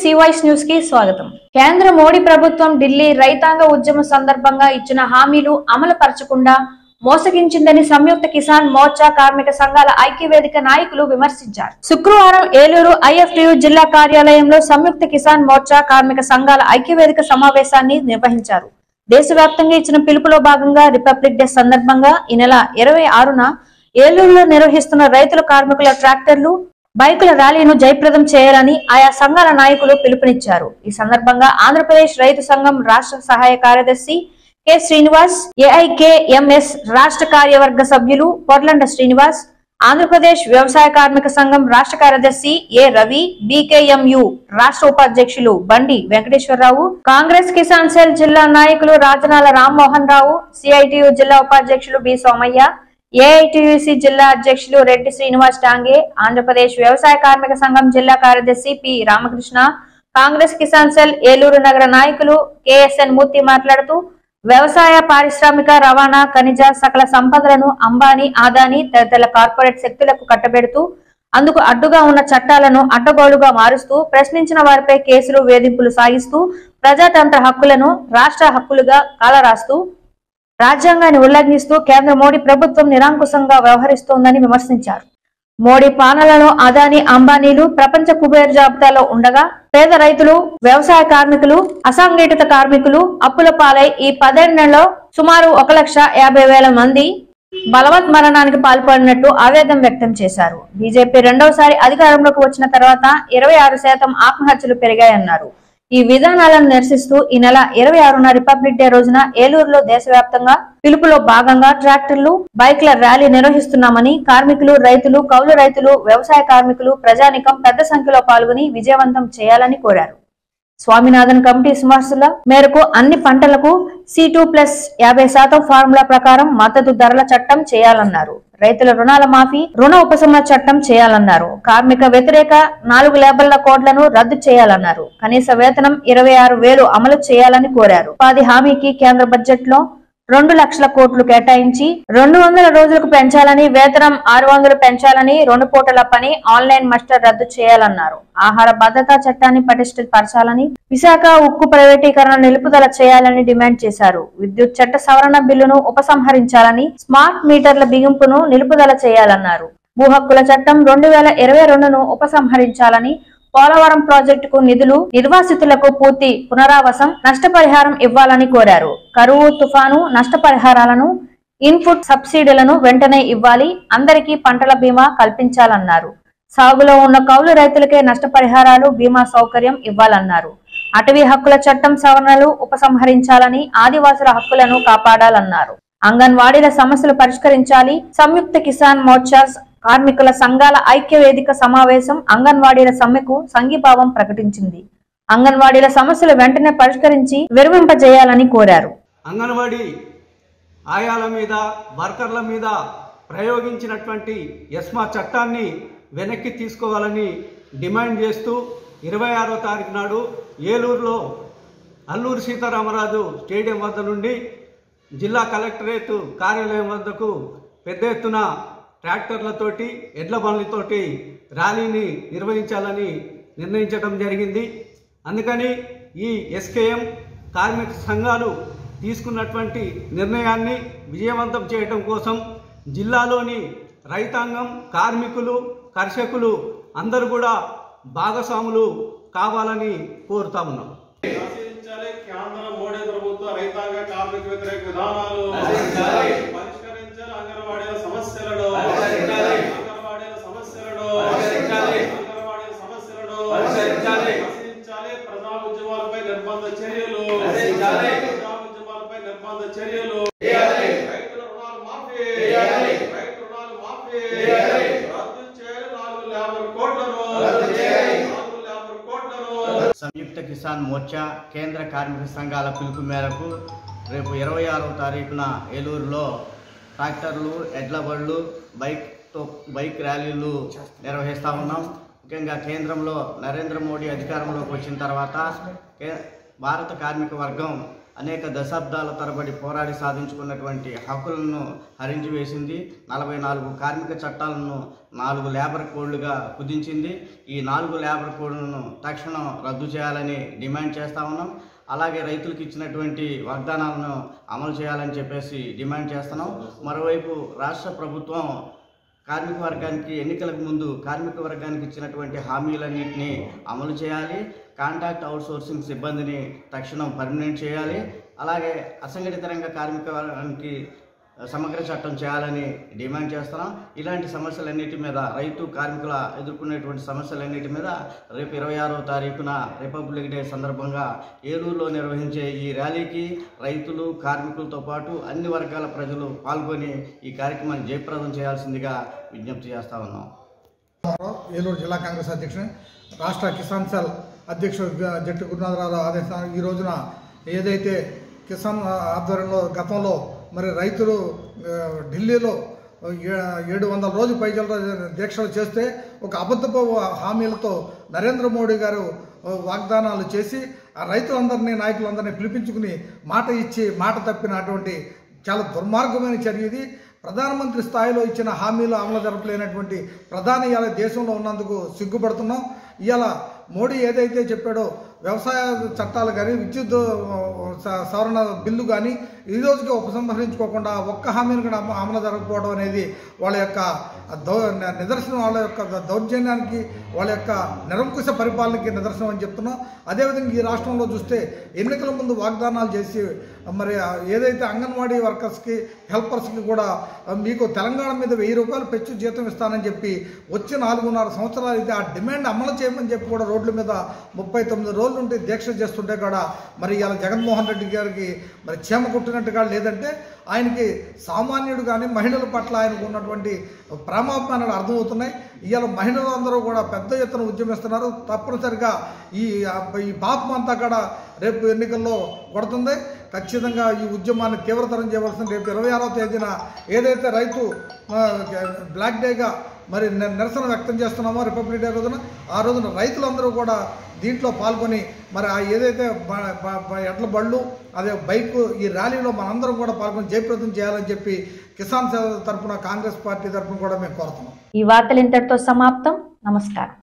सी vice news की स्वागतम। కేంద్ర మోడీ ప్రభుత్వం ఢిల్లీ రైతాంగ ఉద్యమ సందర్భంగా ఇచ్చిన హామీలు అమలు పరచకుండా మోసగించిందని సంయుక్త కిసాన్ మోర్చా కార్మిక సంఘాల ఐక్యవేదిక నాయకులు విమర్శించారు। శుక్రవారం ఏలూరు ఐఎఫ్టియు జిల్లా కార్యాలయంలో సంయుక్త కిసాన్ మోర్చా కార్మిక సంఘాల ఐక్యవేదిక సమావేశాన్ని నిర్వహించారు। దేశవ్యాప్తంగా ఇచ్చిన పిలుపులో భాగంగా రిపబ్లిక్ డే సందర్భంగా ఈ నెల 26న ఏలూరులో నిర్వహిస్తున్న రైతుల కార్మికుల ట్రాక్టర్లు బైకుల ర్యాలీను జయప్రదం చేయాలని ఆయా సంఘాల నాయకులు పిలుపునిచ్చారు। ఈ సందర్భంగా ఆంధ్రప్రదేశ్ రైతు సంఘం రాష్ట్ర సహాయ కార్యదర్శి కె శ్రీనివాస్, ఏఐకేఎంఎస్ రాష్ట్ర కార్యవర్గ సభ్యులు పొర్లండ శ్రీనివాస్, ఆంధ్రప్రదేశ్ వ్యవసాయ కార్మిక సంఘం రాష్ట్ర కార్యదర్శి ఏ రవి, బీకేఎంయు రాష్ట్ర ఉపాధ్యక్షులు బండి వెంకటేశ్వరరావు, కాంగ్రెస్ కిసాన్ సెల్ జిల్లా నాయకులు రాజనాల రామ్మోహన్ రావు, సిఐటియు జిల్లా ఉపాధ్యక్షులు బి సోమయ్య, ఏఐటియుసి జిల్లా అధ్యక్షులు రెడ్డి శ్రీనివాస్ టాంగే, ఆంధ్రప్రదేశ్ వ్యవసాయ కార్మిక సంఘం జిల్లా కార్యదర్శి పి రామకృష్ణ, కాంగ్రెస్ కిసాన్ సెల్ ఏలూరు నగర నాయకులు కెఎస్ఎన్ మూర్తి మాట్లాడుతూ వ్యవసాయ, పారిశ్రామిక, రవాణా, ఖనిజ సకల సంపదలను అంబానీ, ఆదానీ తదితర కార్పొరేట్ శక్తులకు కట్టబెడుతూ అందుకు అడ్డుగా ఉన్న చట్టాలను అడ్డగోలుగా మారుస్తూ ప్రశ్నించిన వారిపై కేసులు, వేధింపులు సాగిస్తూ ప్రజాతంత్ర హక్కులను రాష్ట్ర హక్కులుగా కాలరాస్తూ రాజ్యాంగాన్ని ఉల్లంఘిస్తూ కేంద్ర మోడీ ప్రభుత్వం నిరంకుశంగా వ్యవహరిస్తోందని విమర్శించారు। మోడీ పాలనలో అదానీ, అంబానీలు ప్రపంచ కుబేర్ జాబితాలో ఉండగా పేద రైతులు, వ్యవసాయ కార్మికులు, అసంఘటిత కార్మికులు అప్పుల పాలై ఈ 10 నెలల్లో సుమారు 1,50,000 మంది బలవత్ మరణానికి పాల్పడినట్టు ఆవేదన వ్యక్తం చేశారు। బీజేపీ రెండవసారి అధికారంలోకి వచ్చిన తర్వాత 26% ఆత్మహత్యలు పెరిగాయన్నారు। ఈ విధానాలను నిరసిస్తూ ఈ నెల 26న రిపబ్లిక్ డే రోజున ఏలూరులో దేశవ్యాప్తంగా పిలుపులో భాగంగా ట్రాక్టర్లు, బైక్ల ర్యాలీ నిర్వహిస్తున్నామని కార్మికులు, రైతులు, కౌలు రైతులు, వ్యవసాయ కార్మికులు, ప్రజానికం పెద్ద సంఖ్యలో పాల్గొని విజయవంతం చేయాలని కోరారు। స్వామినాథన్ కమిటీ సిఫార్సుల మేరకు అన్ని పంటలకు C2+50% ఫార్ములా ప్రకారం మద్దతు ధరల చట్టం చేయాలన్నారు। రైతుల రుణాల మాఫీ, రుణ ఉపశమన చట్టం చేయాలన్నారు। కార్మిక వ్యతిరేక 4 లేబర్ల కోడ్లను రద్దు చేయాలన్నారు। కనీస వేతనం 26,000 అమలు చేయాలని కోరారు। ఉపాధి హామీకి కేంద్ర బడ్జెట్ లో 2 లక్షల కోట్లు కేటాయించి 200 రోజులకు పెంచాలని, వేతనం 600 పెంచాలని, 2 పూటల పని, ఆన్లైన్ మస్టర్ రద్దు చేయాలన్నారు। ఆహార భద్రతా చట్టాన్ని పటిష్టపరచాలని, విశాఖ ఉక్కు ప్రైవేటీకరణ నిలుపుదల చేయాలని డిమాండ్ చేశారు। విద్యుత్ చట్ట సవరణ బిల్లును ఉపసంహరించాలని, స్మార్ట్ మీటర్ల బిగింపును నిలుపుదల చేయాలన్నారు। భూ హక్కుల చట్టం 2022ను ఉపసంహరించాలని, పోలవరం ప్రాజెక్టుకు నిధులు, నిర్వాసితులకు పూర్తి పునరావాసం, నష్టపరిహారం ఇవ్వాలని కోరారు। కరువు, తుఫాను నష్టపరిహారాలను, ఇన్పుట్ సబ్సిడీలను వెంటనే ఇవ్వాలి, అందరికీ పంటల బీమా కల్పించాలన్నారు। సాగులో ఉన్న కౌలు రైతులకే నష్టపరిహారాలు, బీమా సౌకర్యం ఇవ్వాలన్నారు। అటవీ హక్కుల చట్టం సవరణలు ఉపసంహరించాలని, ఆదివాసుల హక్కులను కాపాడాలన్నారు। అంగన్వాడీల సమస్యలు పరిష్కరించాలి। సంయుక్త కిసాన్ మోర్చా కార్మికుల సంఘాల ఐక్యవేదిక సమావేశం అంగన్వాడీల సమ్మెకు సంఘీభావం ప్రకటించింది। అంగన్వాడీల సమస్యలు వెంటనే పరిష్కరించి విరమింపజేయాలని కోరారు। అంగన్వాడీ ఆయాల మీద, వర్కర్ల మీద ప్రయోగించినటువంటి ఎస్మా చట్టాన్ని వెనక్కి తీసుకోవాలని డిమాండ్ చేస్తూ 26వ తారీఖు నాడు ఏలూరులో అల్లూరి సీతారామరాజు స్టేడియం వద్ద నుండి జిల్లా కలెక్టరేట్ కార్యాలయం వద్దకు పెద్ద ఎత్తున ట్రాక్టర్లతోటి, ఎడ్ల బండ్లతోటి ర్యాలీని నిర్వహించాలని నిర్ణయించడం జరిగింది। అందుకని ఈ ఎస్కేఎం కార్మిక సంఘాలు తీసుకున్నటువంటి నిర్ణయాన్ని విజయవంతం చేయడం కోసం జిల్లాలోని రైతాంగం, కార్మికులు, కర్షకులు అందరూ కూడా భాగస్వాములు కావాలని కోరుతా ఉన్నాం। కేంద్ర మోడీ ప్రభుత్వ రైతాంగ కార్మిక వ్యతిరేక విధానాలు పరిష్కరించాలి। అంగన్వాడీల సమస్యలను పరిశీలించాలి। ప్రజా ఉద్యమాలపై నిర్బంధ చర్యలు, రైతుల రుణాలు మాఫీ, రద్దు చేయాలి। 4 లేబర్ కోడ్లను సంయుక్త కిసాన్ మోర్చా కేంద్ర కార్మిక సంఘాల పిలుపు మేరకు రేపు 26వ తారీఖున ఏలూరులో ట్రాక్టర్లు, ఎడ్ల బళ్ళు, బైక్ ర్యాలీలు నిర్వహిస్తూ ఉన్నాం। ముఖ్యంగా కేంద్రంలో నరేంద్ర మోడీ అధికారంలోకి వచ్చిన తర్వాత భారత కార్మిక వర్గం అనేక దశాబ్దాల తరబడి పోరాడి సాధించుకున్నటువంటి హక్కులను హరించి వేసింది. 44 కార్మిక చట్టాలను 4 లేబర్ కోడ్లుగా కుదించింది. ఈ 4 లేబర్ కోడ్లను తక్షణం రద్దు చేయాలని డిమాండ్ చేస్తూ ఉన్నాం. అలాగే రైతులకు ఇచ్చినటువంటి వాగ్దానాలను అమలు చేయాలని చెప్పేసి డిమాండ్ చేస్తున్నాం. మరోవైపు రాష్ట్ర ప్రభుత్వం కార్మిక వర్గానికి ఎన్నికలకు ముందు కార్మిక వర్గానికి ఇచ్చినటువంటి హామీలన్నింటినీ అమలు చేయాలి. కాంట్రాక్ట్ అవుట్సోర్సింగ్ సిబ్బందిని తక్షణం పర్మనెంట్ చేయాలి. అలాగే అసంఘటిత రంగ కార్మిక వర్గానికి సమగ్ర చట్టం చేయాలని డిమాండ్ చేస్తున్నాం. ఇలాంటి సమస్యలన్నిటి మీద రైతు కార్మికుల ఎదుర్కొనేటువంటి సమస్యలన్నిటి మీద రేపు 26వ తారీఖున రిపబ్లిక్ డే సందర్భంగా ఏలూరులో నిర్వహించే ఈ ర్యాలీకి రైతులు కార్మికులతో పాటు అన్ని వర్గాల ప్రజలు పాల్గొని ఈ కార్యక్రమాన్ని జయప్రదం చేయాల్సిందిగా విజ్ఞప్తి చేస్తా ఉన్నాం. ఏలూరు జిల్లా కాంగ్రెస్ అధ్యక్షుడు, రాష్ట్ర కిసాన్ సెల్ అధ్యక్షుడు జట్టి గురునాథరావు ఆదేశాలు ఈ రోజున ఏదైతే కిసాన్ ఆధ్వర్యంలో గతంలో మరి రైతులు ఢిల్లీలో 700 రోజు పైజల దీక్షలు చేస్తే ఒక అబద్ధపు హామీలతో నరేంద్ర మోడీ గారు వాగ్దానాలు చేసి ఆ రైతులందరినీ నాయకులందరినీ పిలిపించుకుని మాట ఇచ్చి మాట తప్పినటువంటి చాలా దుర్మార్గమైన చర్య ఇది. ప్రధానమంత్రి స్థాయిలో ఇచ్చిన హామీలు అమలు జరపలేనటువంటి ప్రధాని ఇవాళ దేశంలో ఉన్నందుకు సిగ్గుపడుతున్నాం. ఇవాళ మోడీ ఏదైతే చెప్పాడో వ్యవసాయ చట్టాలు కానీ విద్యుత్ సవరణ బిల్లు కానీ ఈ రోజుకి ఉపసంహరించుకోకుండా ఒక్క హామీని కూడా అమలు జరగకపోవడం అనేది వాళ్ళ యొక్క నిదర్శనం, వాళ్ళ యొక్క దౌర్జన్యానికి, వాళ్ళ యొక్క నిరంకుశ పరిపాలనకి నిదర్శనం అని చెప్తున్నాం. అదేవిధంగా ఈ రాష్ట్రంలో చూస్తే ఎన్నికల ముందు వాగ్దానాలు చేసి మరి ఏదైతే అంగన్వాడీ వర్కర్స్కి హెల్పర్స్కి కూడా మీకు తెలంగాణ మీద 1000 రూపాయలు పెంచు జీతం ఇస్తానని చెప్పి వచ్చి 4.5 సంవత్సరాలు అయితే ఆ డిమాండ్ అమలు చేయమని చెప్పి కూడా రోడ్ల మీద 39 రోజులు ఉంటే దీక్ష చేస్తుంటే కూడా మరి ఇలా జగన్మోహన్ రెడ్డి గారికి మరి చీమ కుట్టినట్టుగా లేదంటే ఆయనకి సామాన్యుడు కానీ మహిళల పట్ల ఆయనకు ఉన్నటువంటి ప్రేమాభిమానాలు అర్థమవుతున్నాయి. ఇవాళ మహిళలు అందరూ కూడా పెద్ద ఎత్తున ఉద్యమిస్తున్నారు. తప్పనిసరిగా ఈ పాపం అంతా కూడా రేపు ఎన్నికల్లో కొడుతుంది. ఖచ్చితంగా ఈ ఉద్యమాన్ని తీవ్రతరం చేయవలసింది. రేపు 26వ తేదీన ఏదైతే రైతు బ్లాక్ డేగా మరి నిరసన వ్యక్తం చేస్తున్నామో రిపబ్లిక్ డే రోజున, ఆ రోజున రైతులందరూ కూడా దీంట్లో పాల్గొని మరి ఏదైతే ఎడ్ల బళ్ళు అదే బైక్ ఈ ర్యాలీలో మనందరం కూడా పాల్గొని జయప్రదం చేయాలని చెప్పి కిసాన్ సేవ తరఫున కాంగ్రెస్ పార్టీ తరఫున కూడా మేము కోరుతున్నాం. ఈ వార్తలు ఇంతటితో సమాప్తం. నమస్కారం.